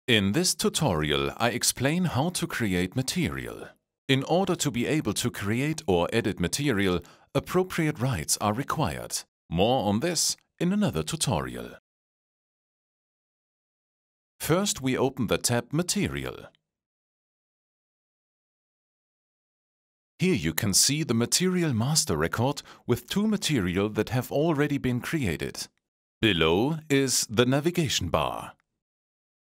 In this tutorial, I explain how to create material. In order to be able to create or edit material, appropriate rights are required. More on this in another tutorial. First, we open the tab Material. Here you can see the material master record with two material that have already been created. Below is the navigation bar.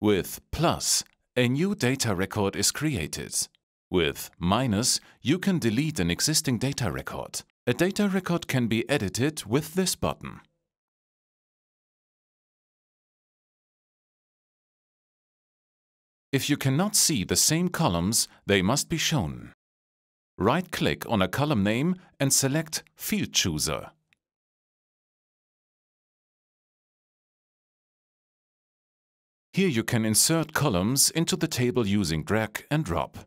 With plus, a new data record is created. With minus, you can delete an existing data record. A data record can be edited with this button. If you cannot see the same columns, they must be shown. Right-click on a column name and select Field Chooser. Here you can insert columns into the table using drag and drop.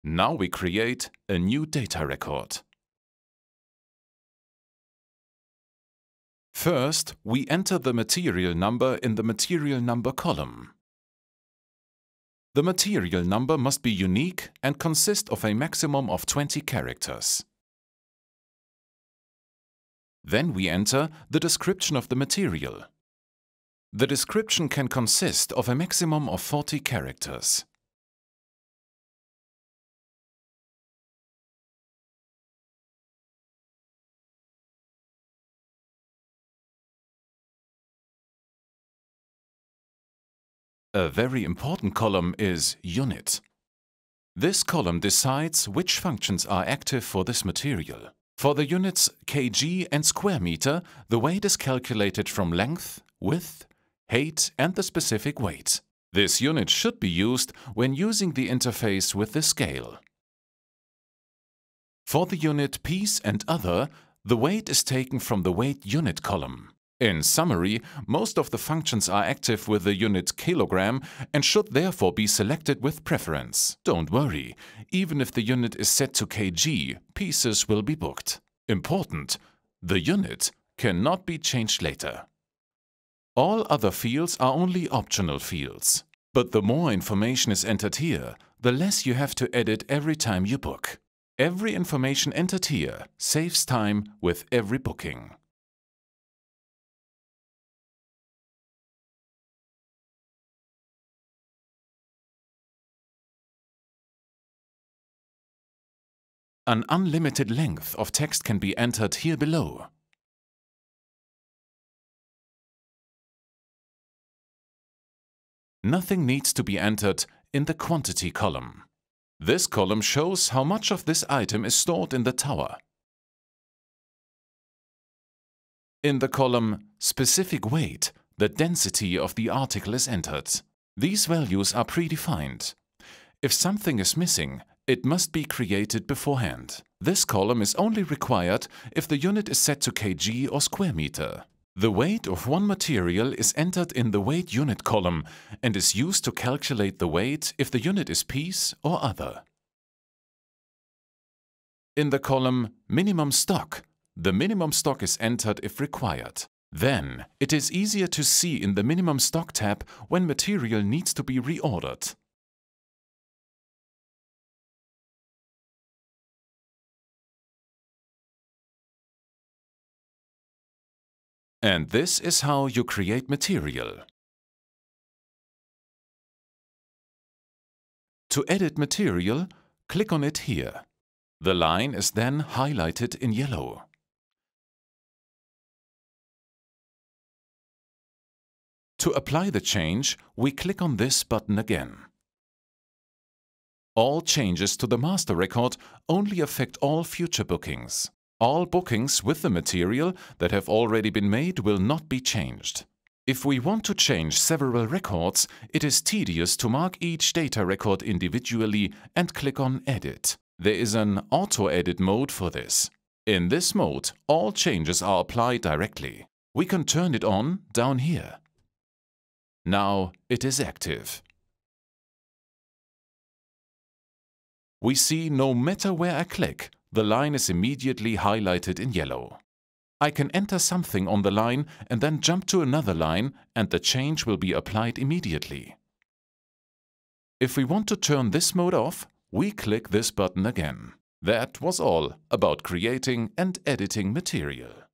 Now we create a new data record. First, we enter the material number in the material number column. The material number must be unique and consist of a maximum of 20 characters. Then we enter the description of the material. The description can consist of a maximum of 40 characters. A very important column is Unit. This column decides which functions are active for this material. For the units kg and square meter, the weight is calculated from length, width, height and the specific weight. This unit should be used when using the interface with the scale. For the unit piece and other, the weight is taken from the weight unit column. In summary, most of the functions are active with the unit kilogram and should therefore be selected with preference. Don't worry, even if the unit is set to kg, pieces will be booked. Important: the unit cannot be changed later. All other fields are only optional fields. But the more information is entered here, the less you have to edit every time you book. Every information entered here saves time with every booking. An unlimited length of text can be entered here below. Nothing needs to be entered in the quantity column. This column shows how much of this item is stored in the tower. In the column Specific Weight, the density of the article is entered. These values are predefined. If something is missing, it must be created beforehand. This column is only required if the unit is set to kg or square meter. The weight of one material is entered in the weight unit column and is used to calculate the weight if the unit is piece or other. In the column Minimum Stock, the minimum stock is entered if required. Then it is easier to see in the Minimum Stock tab when material needs to be reordered. And this is how you create material. To edit material, click on it here. The line is then highlighted in yellow. To apply the change, we click on this button again. All changes to the master record only affect all future bookings. All bookings with the material that have already been made will not be changed. If we want to change several records, it is tedious to mark each data record individually and click on Edit. There is an auto-edit mode for this. In this mode, all changes are applied directly. We can turn it on down here. Now it is active. We see no matter where I click, the line is immediately highlighted in yellow. I can enter something on the line and then jump to another line, and the change will be applied immediately. If we want to turn this mode off, we click this button again. That was all about creating and editing material.